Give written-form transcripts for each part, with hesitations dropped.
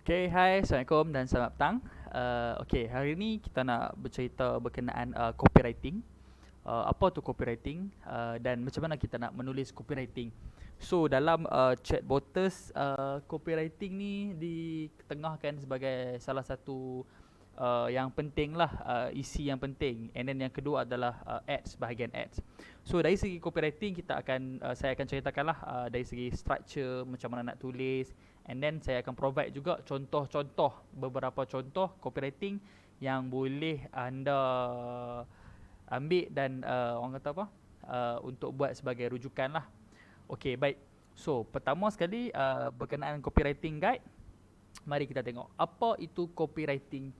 Okay, hai, Assalamualaikum dan selamat petang. Okay, hari ni kita nak bercerita berkenaan copywriting. Apa tu copywriting dan macam mana kita nak menulis copywriting. So, dalam chat bottles, copywriting ni diketengahkan sebagai salah satu yang penting lah, isi yang penting. And then yang kedua adalah ads, bahagian ads. So dari segi copywriting saya akan ceritakan lah dari segi structure, macam mana nak tulis. And then saya akan provide juga beberapa contoh copywriting yang boleh anda ambil dan orang kata apa, untuk buat sebagai rujukan lah. Okay, baik. So pertama sekali, berkenaan copywriting guide, mari kita tengok apa itu copywriting.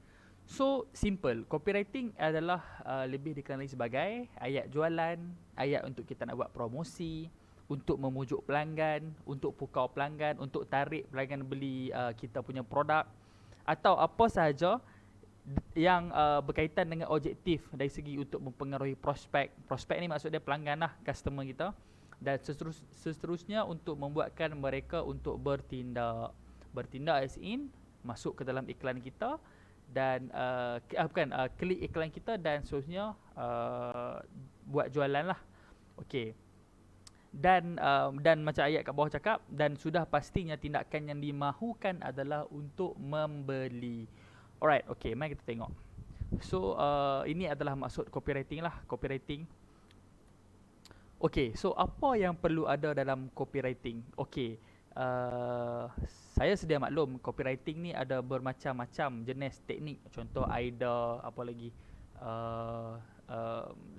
So simple, copywriting adalah lebih dikenali sebagai ayat jualan, ayat untuk kita nak buat promosi, untuk memujuk pelanggan, untuk pukau pelanggan, untuk tarik pelanggan beli kita punya produk, atau apa sahaja yang berkaitan dengan objektif dari segi untuk mempengaruhi prospek. Prospek ni maksud dia pelanggan lah, customer kita. Dan seterusnya untuk membuatkan mereka untuk bertindak. Bertindak as in masuk ke dalam iklan kita dan klik iklan kita dan seterusnya buat jualan lah. Okey. Dan macam ayat kat bawah cakap, dan sudah pastinya tindakan yang dimahukan adalah untuk membeli. Alright, okey, mari kita tengok. So ini adalah maksud copywriting lah, copywriting. Okey, so apa yang perlu ada dalam copywriting? Okey, saya sedia maklum copywriting ni ada bermacam-macam jenis teknik. Contoh AIDA, apa lagi,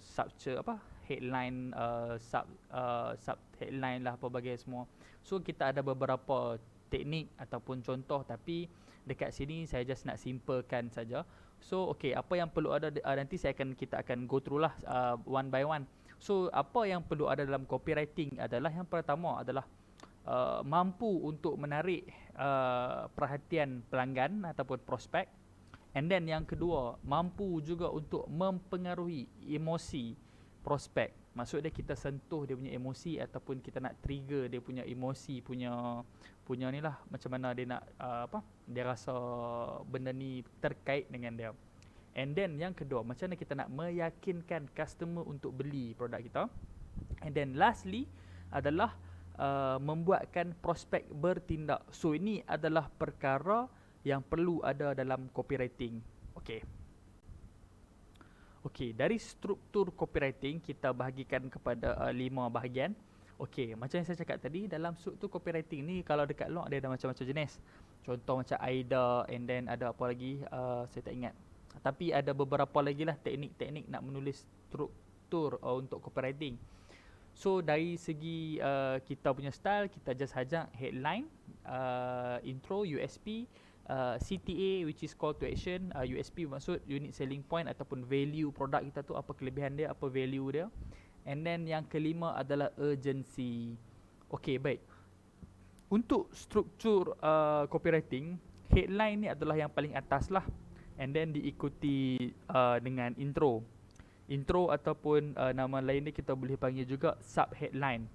structure apa, headline, sub headline lah, apa bagi semua. So kita ada beberapa teknik ataupun contoh, tapi dekat sini saya just nak simplekan saja. So okey, apa yang perlu ada, nanti kita akan go through lah one by one. So apa yang perlu ada dalam copywriting adalah, yang pertama adalah mampu untuk menarik perhatian pelanggan ataupun prospek. And then yang kedua, mampu juga untuk mempengaruhi emosi prospek. Maksud dia kita sentuh dia punya emosi ataupun kita nak trigger dia punya emosi, punya ni lah, macam mana dia nak dia rasa benda ni terkait dengan dia. And then yang kedua, macam mana kita nak meyakinkan customer untuk beli produk kita. And then lastly adalah membuatkan prospek bertindak. So ini adalah perkara yang perlu ada dalam copywriting. Okey, dari struktur copywriting kita bahagikan kepada 5 bahagian. Okey, macam yang saya cakap tadi, dalam struktur copywriting ni kalau dekat luar dia ada macam-macam jenis. Contoh macam AIDA, and then ada apa lagi, saya tak ingat. Tapi ada beberapa lagi lah teknik-teknik nak menulis struktur untuk copywriting. So dari segi kita punya style, kita just hajak headline, intro, USP, CTA which is call to action, USP maksud unique selling point ataupun value produk kita tu, apa kelebihan dia, apa value dia. And then yang kelima adalah urgency. Okay, baik. Untuk struktur copywriting, headline ni adalah yang paling atas lah. And then diikuti dengan intro. Intro ataupun nama lain ni kita boleh panggil juga sub headline.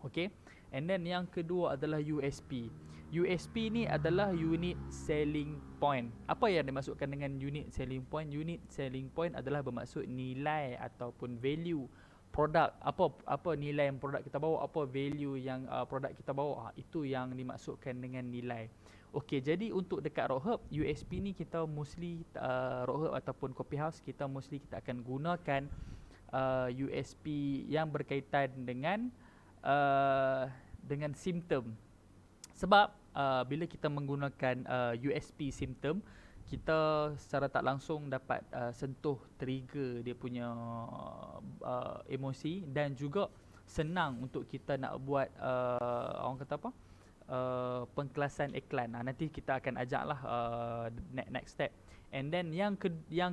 Okay. And then yang kedua adalah USP. USP ni adalah unique selling point. Apa yang dimaksudkan dengan unique selling point? Unique selling point adalah bermaksud nilai ataupun value produk. Apa nilai yang produk kita bawa, apa value yang produk kita bawa. Itu yang dimaksudkan dengan nilai. Okey, jadi untuk dekat Rockherb, USP ni kita mostly Rockherb ataupun Coffee House, kita akan gunakan USP yang berkaitan dengan simptom. Sebab bila kita menggunakan USP simptom, kita secara tak langsung dapat sentuh, trigger dia punya emosi, dan juga senang untuk kita nak buat orang kata apa, pengkelasan iklan. Nanti kita akan ajaklah next step. And then yang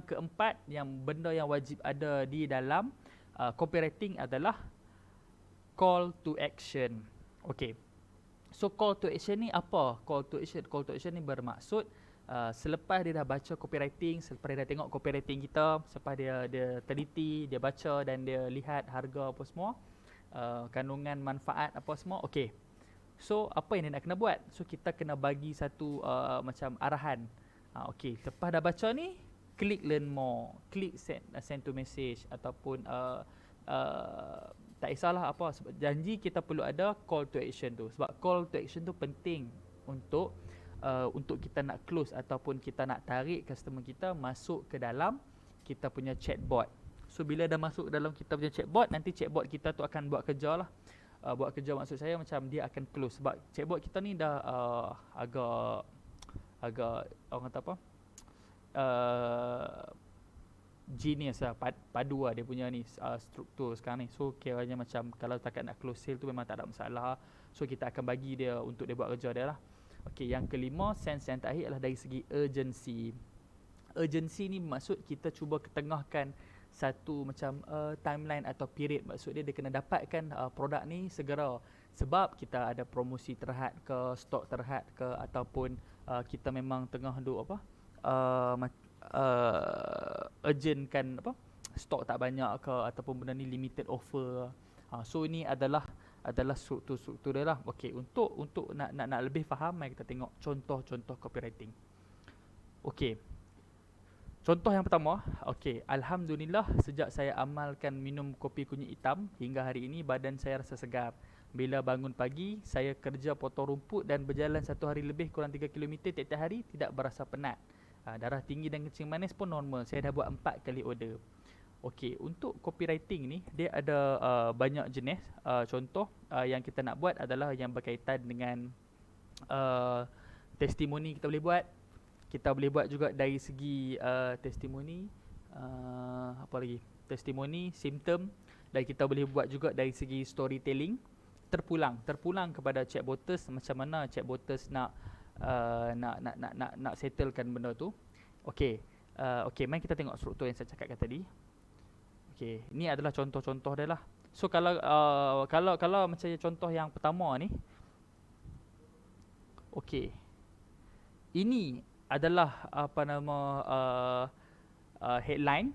keempat, yang benda yang wajib ada di dalam copywriting adalah call to action. Okay. So call to action ni apa? Call to action ni bermaksud selepas dia dah baca copywriting, selepas dia dah tengok copywriting kita, selepas dia teliti, dia baca dan dia lihat harga apa semua, kandungan manfaat apa semua, okey. So apa yang dia nak kena buat? So kita kena bagi satu macam arahan. Okay, lepas dah baca ni, klik learn more, klik send to message, ataupun tak kisahlah apa, sebab janji kita perlu ada call to action tu. Sebab call to action tu penting untuk kita nak close ataupun kita nak tarik customer kita masuk ke dalam kita punya chatbot. So bila dah masuk dalam kita punya chatbot, nanti chatbot kita tu akan buat kerja lah. Buat kerja maksud saya macam dia akan close. Sebab chatbot kita ni dah agak orang kata apa, genius lah, padu lah dia punya ni struktur sekarang ni. So kiranya macam kalau takat nak close sale tu memang tak ada masalah. So kita akan bagi dia untuk dia buat kerja dia lah. Okay, yang kelima, sense yang terakhir adalah dari segi urgency. Urgency ni maksud kita cuba ketengahkan satu macam timeline atau period. Maksud dia kena dapatkan produk ni segera. Sebab kita ada promosi terhad ke, stok terhad ke, ataupun kita memang tengah duk apa, urgent kan apa, stok tak banyak ke, ataupun benda ni limited offer. So ini adalah struktur dia lah. Okey, untuk nak lebih faham, mari kita tengok contoh-contoh copywriting. Okey. Contoh yang pertama, okey, alhamdulillah sejak saya amalkan minum kopi kunyit hitam hingga hari ini badan saya rasa segar. Bila bangun pagi, saya kerja potong rumput dan berjalan 1 hari lebih kurang 3 km tiap-tiap hari, tidak berasa penat. Darah tinggi dan kencing manis pun normal. Saya dah buat 4 kali order. Okey, untuk copywriting ni dia ada banyak jenis. Contoh yang kita nak buat adalah yang berkaitan dengan testimoni kita boleh buat. Kita boleh buat juga dari segi testimoni, apa lagi? Testimoni, simptom, dan kita boleh buat juga dari segi storytelling. Terpulang kepada chatboters, macam mana chatboters nak settlekan benda tu. Okey, mari kita tengok struktur yang saya cakapkan tadi. Okey, ini adalah contoh-contoh dia lah. So kalau macam contoh yang pertama ni, okey, ini adalah apa nama headline,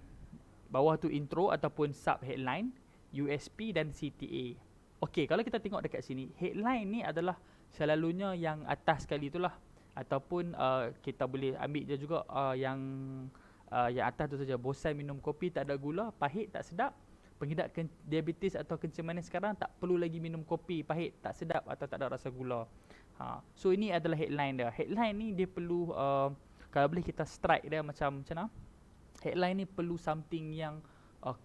bawah tu intro ataupun sub headline, USP dan CTA. Okey, kalau kita tengok dekat sini, headline ni adalah selalunya yang atas sekali itulah, ataupun kita boleh ambil dia juga yang atas tu saja. Bosan minum kopi tak ada gula, pahit tak sedap. Pengidap diabetes atau kencing manis sekarang tak perlu lagi minum kopi pahit, tak sedap atau tak ada rasa gula. So ini adalah headline dia. Headline ni dia perlu kalau boleh kita strike dia macam mana? Headline ni perlu something yang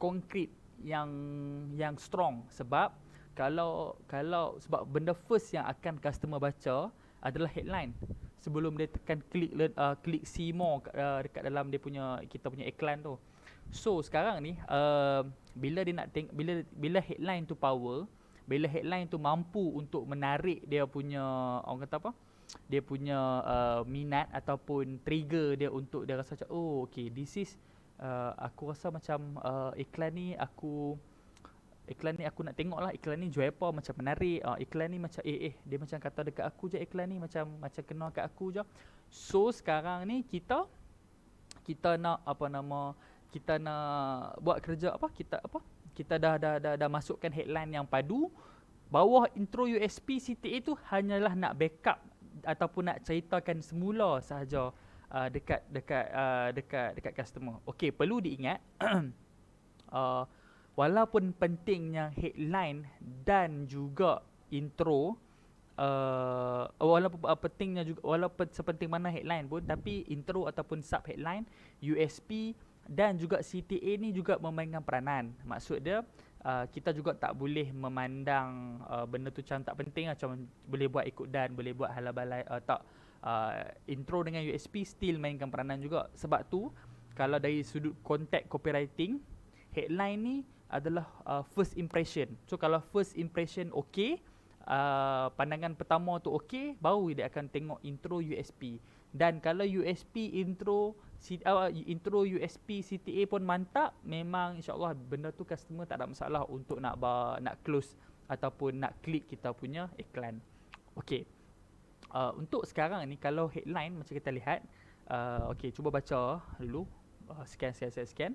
concrete, yang strong. Sebab kalau sebab benda first yang akan customer baca adalah headline. Sebelum dia tekan klik see more dekat dalam dia punya, kita punya iklan tu. So sekarang ni bila dia nak bila headline tu power, bila headline tu mampu untuk menarik dia punya, orang kata apa, dia punya minat ataupun trigger dia untuk dia rasa macam, oh okay, this is aku rasa macam iklan ni aku nak tengok lah, iklan ni jual apa, macam menarik, iklan ni macam dia macam kata dekat aku je, iklan ni macam kena kat aku je. So sekarang ni kita nak apa nama, kita nak buat kerja apa, kita dah masukkan headline yang padu. Bawah intro USP CTA tu hanyalah nak backup ataupun nak ceritakan semula sahaja dekat customer. Okey, perlu diingat walaupun pentingnya headline dan juga intro, walaupun pentingnya juga, walaupun sepenting mana headline pun, tapi intro ataupun sub headline, USP dan juga CTA ni juga memainkan peranan. Maksud dia kita juga tak boleh memandang benda tu macam tak penting lah, macam boleh buat ikut dan boleh buat halabalai, tak. Intro dengan USP still mainkan peranan juga. Sebab tu kalau dari sudut konteks copywriting, headline ni adalah first impression. So kalau first impression okey, pandangan pertama tu okey, baru dia akan tengok intro USP. Dan kalau USP intro USP CTA pun mantap, memang insyaAllah benda tu customer tak ada masalah untuk nak close ataupun nak klik kita punya iklan. Okey, untuk sekarang ni kalau headline macam kita lihat, okey, cuba baca dulu, scan.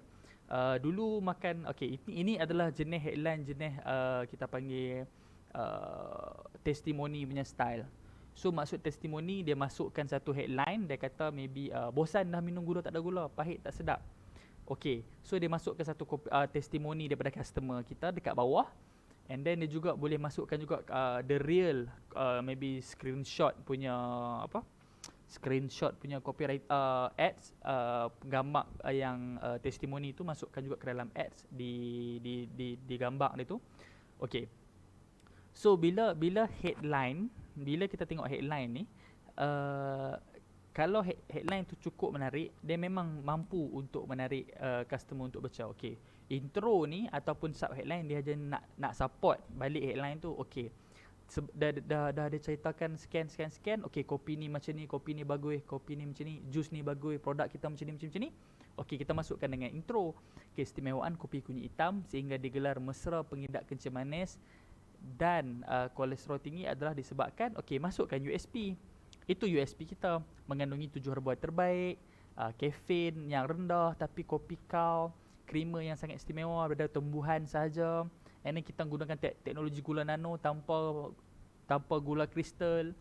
Dulu makan, okey, ini adalah jenis headline, jenis kita panggil testimoni punya style. So maksud testimoni, dia masukkan satu headline, dia kata maybe bosan dah minum gula tak ada gula, pahit tak sedap. Okay, so dia masukkan satu testimoni daripada customer kita dekat bawah. And then dia juga boleh masukkan juga the real maybe screenshot punya copyright ads, gambar yang testimoni tu masukkan juga ke dalam ads di gambar dia tu. Okay, so bila kita tengok headline ni, kalau headline tu cukup menarik, dia memang mampu untuk menarik customer untuk baca. Okay, intro ni ataupun sub headline dia hanya nak support balik headline tu. Okay, dah dia ceritakan scan. Okay, kopi ni macam ni, kopi ni bagus, kopi ni macam ni, jus ni bagus, produk kita macam ni. Okay, kita masukkan dengan intro. Keistimewaan kopi kunyit hitam sehingga digelar mesra pengidap kencing manis dan kolesterol tinggi adalah disebabkan, okay, masukkan USP. Itu USP kita, mengandungi 7 herba terbaik, kafein yang rendah, tapi kopi kau, krema yang sangat istimewa daripada tumbuhan sahaja. And then kita gunakan teknologi gula nano tanpa gula kristal.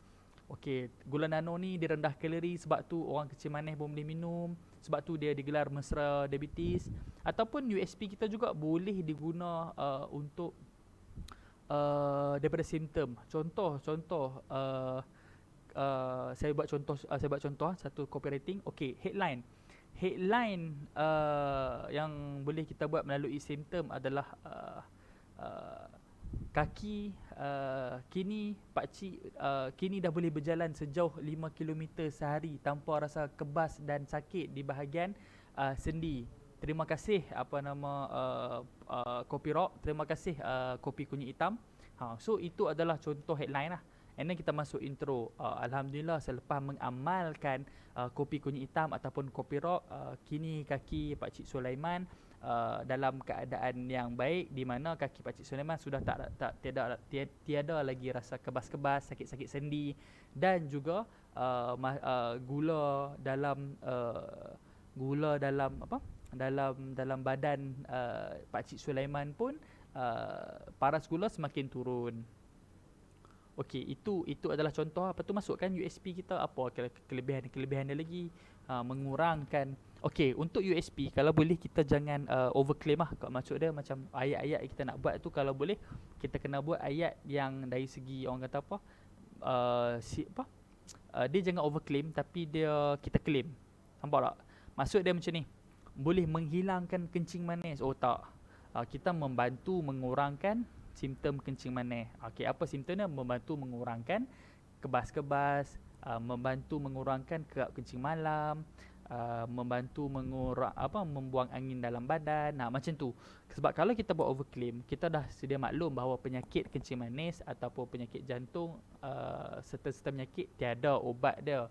Okay, gula nano ni dia rendah kalori, sebab tu orang kecil manis pun boleh minum. Sebab tu dia digelar mesra diabetes. Ataupun USP kita juga boleh diguna untuk daripada simptom. Contoh saya buat contoh satu copywriting. Okay, headline yang boleh kita buat melalui simptom adalah kaki kini pakcik kini dah boleh berjalan sejauh 5 km sehari tanpa rasa kebas dan sakit di bahagian sendi. Terima kasih Kopi Rock, terima kasih Kopi Kunyit Hitam. So itu adalah contoh headline lah. And then kita masuk intro. Alhamdulillah, selepas mengamalkan Kopi Kunyit Hitam ataupun Kopi Rock, kini kaki Pakcik Sulaiman dalam keadaan yang baik, di mana kaki Pakcik Sulaiman sudah tiada lagi rasa kebas-kebas, sakit-sakit sendi, dan juga gula dalam badan Pakcik Sulaiman pun paras gula semakin turun. Okey, itu adalah contoh. Apa tu, masukkan USP kita, apa kelebihan dia lagi, mengurangkan. Okey, untuk USP kalau boleh kita jangan overclaim lah. Maksud dia macam ayat-ayat kita nak buat tu, kalau boleh kita kena buat ayat yang dari segi orang kata apa, dia jangan overclaim, tapi kita claim. Nampak tak? Maksud dia macam ni, boleh menghilangkan kencing manis. Oh tak, kita membantu mengurangkan simptom kencing manis. Okey, apa simptomnya? Membantu mengurangkan kebas-kebas, membantu mengurangkan kerap kencing malam, membantu membuang angin dalam badan. Macam tu. Sebab kalau kita buat overclaim, kita dah sedia maklum bahawa penyakit kencing manis ataupun penyakit jantung, serta-serta penyakit tiada ubat dia.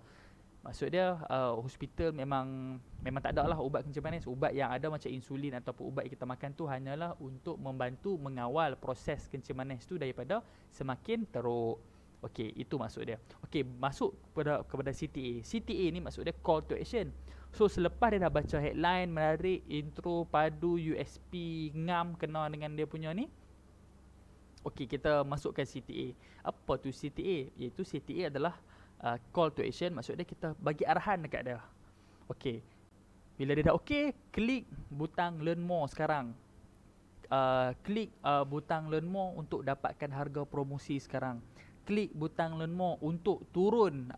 Maksud dia hospital memang tak ada lah ubat kencing manis. Ubat yang ada macam insulin ataupun ubat yang kita makan tu hanyalah untuk membantu mengawal proses kencing manis tu daripada semakin teruk. Okey, itu maksud dia. Okey, masuk kepada CTA. CTA ni maksud dia call to action. So selepas dia dah baca headline menarik, intro, padu, USP, ngam kena dengan dia punya ni, okey, kita masukkan CTA. Apa tu CTA? Iaitu CTA adalah call to action. Maksud dia kita bagi arahan dekat dia. Okey, bila dia dah okey, klik butang learn more sekarang. Klik butang learn more untuk dapatkan harga promosi sekarang. Klik butang learn more untuk turun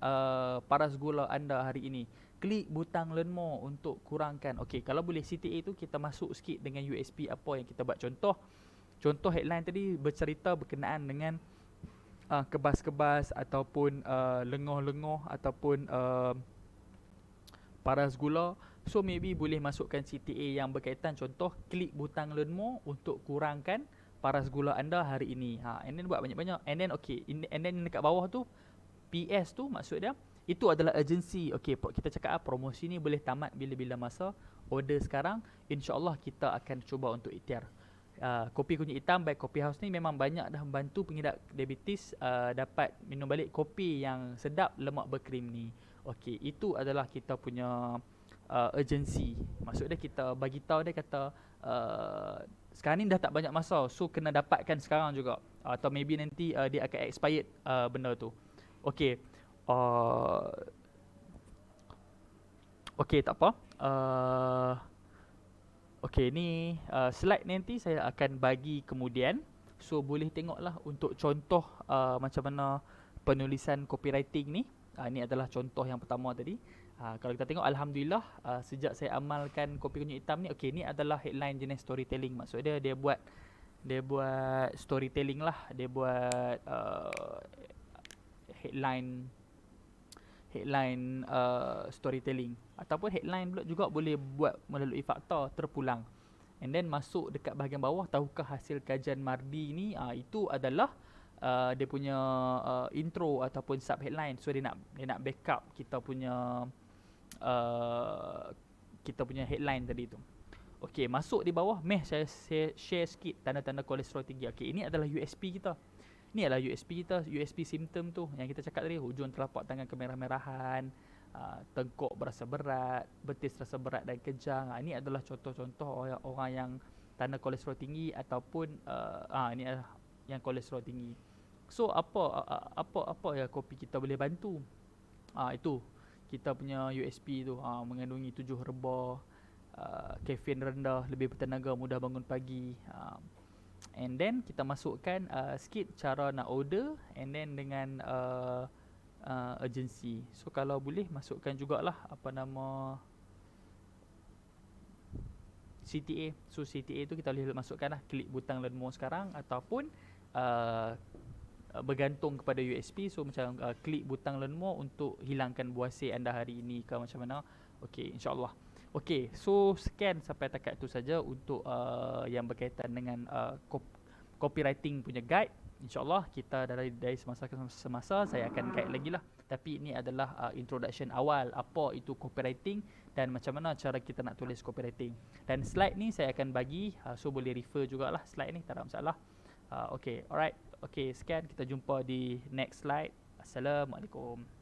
paras gula anda hari ini. Klik butang learn more untuk kurangkan. Okey, kalau boleh CTA tu kita masuk sikit dengan USP apa yang kita buat. Contoh headline tadi bercerita berkenaan dengan kebas-kebas ataupun lengoh-lengoh ataupun paras gula. So maybe boleh masukkan CTA yang berkaitan. Contoh, klik butang learn more untuk kurangkan paras gula anda hari ini. And then buat banyak-banyak. And then okay, and then dekat bawah tu PS tu maksud dia itu adalah urgency. Okay, kita cakap promosi ni boleh tamat bila-bila masa. Order sekarang, insya-Allah kita akan cuba untuk ikhtiar. Kopi Kunyit Hitam by Coffee House ni memang banyak dah membantu pengidap diabetes dapat minum balik kopi yang sedap lemak berkrim ni. Okey, itu adalah kita punya urgency. Maksud dia kita bagi tahu dia kata Sekarang ni dah tak banyak masa, so kena dapatkan sekarang juga, atau maybe nanti dia akan expired benda tu. Okay, uh, okay, tak apa. Okay, ni slide nanti saya akan bagi kemudian. So boleh tengoklah untuk contoh macam mana penulisan copywriting ni. Ini adalah contoh yang pertama tadi. Kalau kita tengok, alhamdulillah, sejak saya amalkan kopi kunyit hitam ni, okay, ni adalah headline jenis storytelling. Maksud dia buat storytelling lah. Dia buat headline storytelling, ataupun headline pula juga boleh buat melalui fakta terpulang. And then masuk dekat bahagian bawah, tahukah hasil kajian Mardi ni, itu adalah dia punya intro ataupun sub headline. So dia nak backup kita punya headline tadi tu. Okey, masuk di bawah, saya share sikit tanda-tanda kolesterol tinggi. Okey, ini adalah USP kita. Ni adalah USP kita, USP simptom tu yang kita cakap tadi, hujung telapak tangan kemerah-merahan, tengkuk berasa berat, betis rasa berat dan kejang. Ini adalah contoh-contoh orang yang tanda kolesterol tinggi, ataupun ini adalah yang kolesterol tinggi. So apa ya kopi kita boleh bantu? Itu kita punya USP tu, mengandungi 7 rebah, kafein rendah, lebih bertenaga, mudah bangun pagi. And then kita masukkan sikit cara nak order, and then dengan urgency. So kalau boleh masukkan jugalah apa nama CTA. So CTA tu kita boleh masukkan lah, klik butang learn more sekarang, ataupun bergantung kepada USP. So macam klik butang learn more untuk hilangkan buasir anda hari ini ke macam mana. Okay, insyaAllah. Okay, so sekian sampai takat tu saja untuk yang berkaitan dengan copywriting punya guide. InsyaAllah kita dari semasa ke semasa saya akan guide lagi lah. Tapi ini adalah introduction awal apa itu copywriting dan macam mana cara kita nak tulis copywriting. Dan slide ni saya akan bagi, so boleh refer jugalah slide ni, tak ada masalah. Okay, alright. Okay, sekian, kita jumpa di next slide. Assalamualaikum.